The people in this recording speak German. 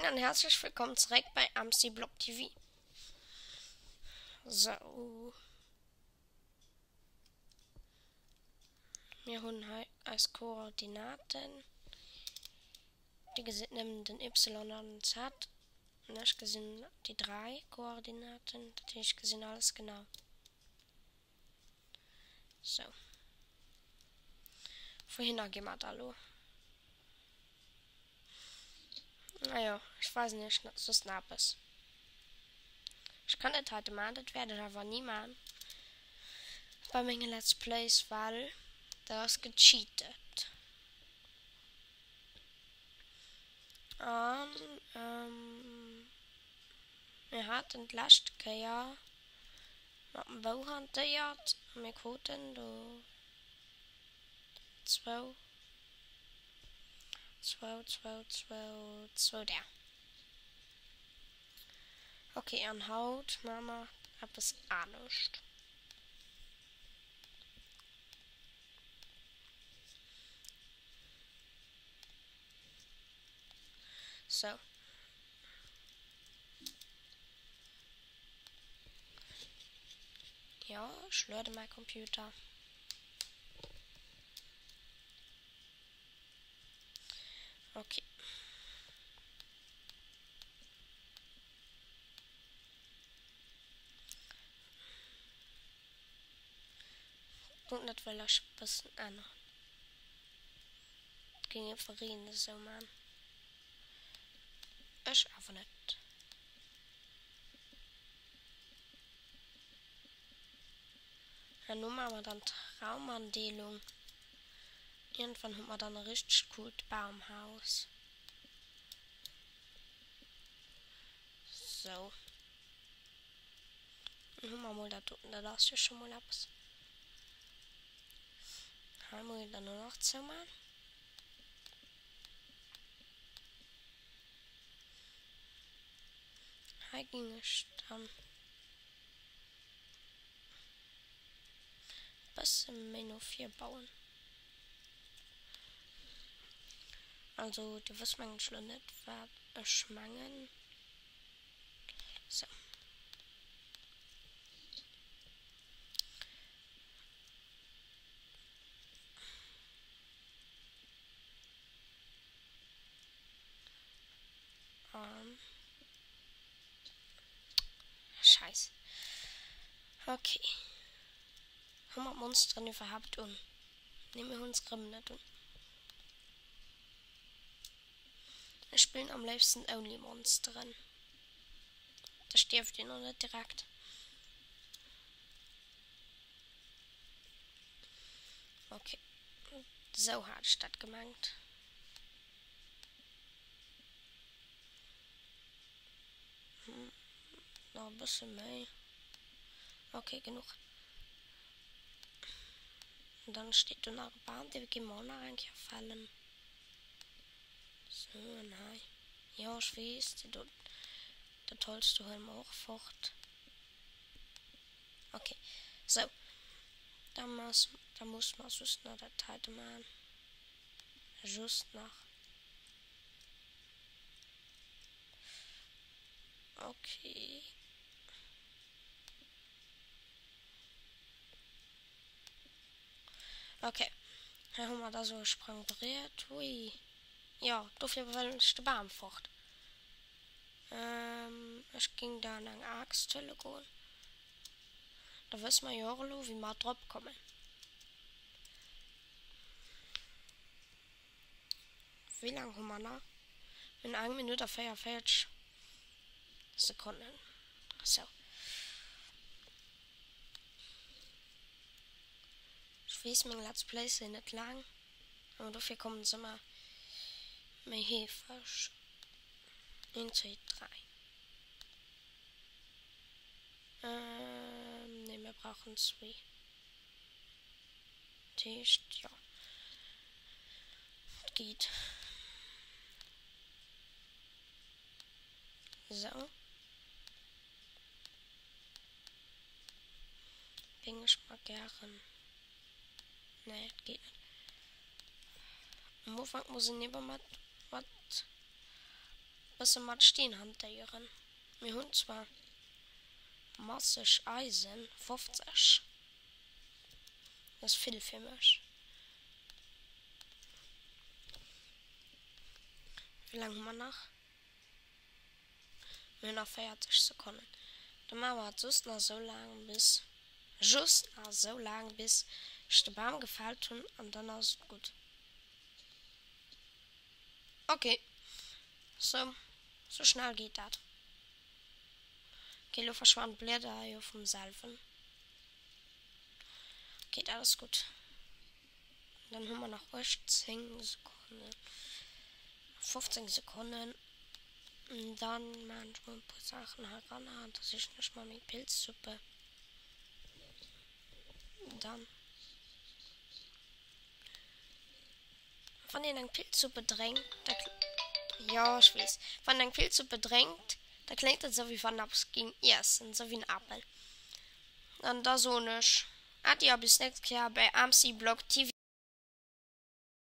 und herzlich willkommen zurück bei AMSI Block TV. So. Wir haben hier als Koordinaten die gesehen den Y und Z. Und ich gesehen die 3 Koordinaten. Das habe ich gesehen alles genau. So. Vorhin gehen wir da los. Naja, ich weiß nicht, dass so snap ist. Ich kann das heute machen, das werde ich aber nie machen. Bei meinen Let's Plays, weil das gecheatet. Wir hatten letztes Jahr mit dem Bau hantiert. Wir hatten da 2 der. Okay, an Haut, Mama, hab es anders. So. Ja, ich lade meinen Computer. Okay. Und das will ich ein bisschen ändern. Das ging einfach rein, so, man. Ich einfach nicht. Ja, nun machen wir dann Traumandelung. Irgendwann haben wir dann ein richtig cooles Baumhaus. So. Dann haben wir mal da unten, da lasse ich schon mal etwas. Haben wir dann nur noch 10 Mal. Hier ging es dann ein bisschen mehr noch 4 bauen. Also, die wissen eigentlich nicht, was ich meine. So. Scheiße. Okay. Haben wir Monster überhaupt und nehmen wir uns Grimm nicht und. Wir spielen am liebsten Only Monstern. Da stirbt ihr noch nicht direkt. Okay. So hat statt gemeint. Noch ein bisschen mehr. Okay, genug. Und dann steht da noch eine Bahn, die wir morgen eigentlich fallen. So, nein. Ja, ich weiß, da holst du halt auch fort. Okay, so. Da muss man just noch das Teil machen. Just noch. Okay. Okay. Dann haben wir da so Sprung berührt. Ui. Ja, dafür will ich den Baum fort. Ich ging da an eine Axt-Hülle gehen. Da wissen wir ja auch, wie wir drauf kommen. Wie lange haben wir noch? In 1 Minute 44 Sekunden. So. Ich weiß, meine Let's Plays sind nicht lang. Aber dafür kommen sie immer mehr Hefe. 1, 2, 3. Ne, wir brauchen 2. Tisch, ja. Geht. So. Bin ich mal gern. Ne, geht nicht. Am Anfang muss ich lieber mal was bisschen mal stehen hantieren. Wir haben zwar massig Eisen, 50. Das ist viel für mich. Wie lange haben wir noch? Wir haben noch 40 Sekunden. Dann machen wir just noch so lange bis ich den Baum gefällt habe und dann ist es gut. Okay. So schnell geht das. Okay, du verschwand Blätter hier vom Salven. Geht alles gut. Dann haben wir noch 10 Sekunden. 15 Sekunden. Und dann manchmal ein paar Sachen heran. Das ist nicht mal mit Pilzsuppe. Dann. Wenn ihr eine Pilzsuppe drängt, ja, ich weiß. Wenn eine Pilzsuppe drängt, da klingt das so wie von Naps gegen Essen, so wie ein Apfel. Dann da so nicht. Adieu, bis nächstes Jahr bei AMC Blog TV.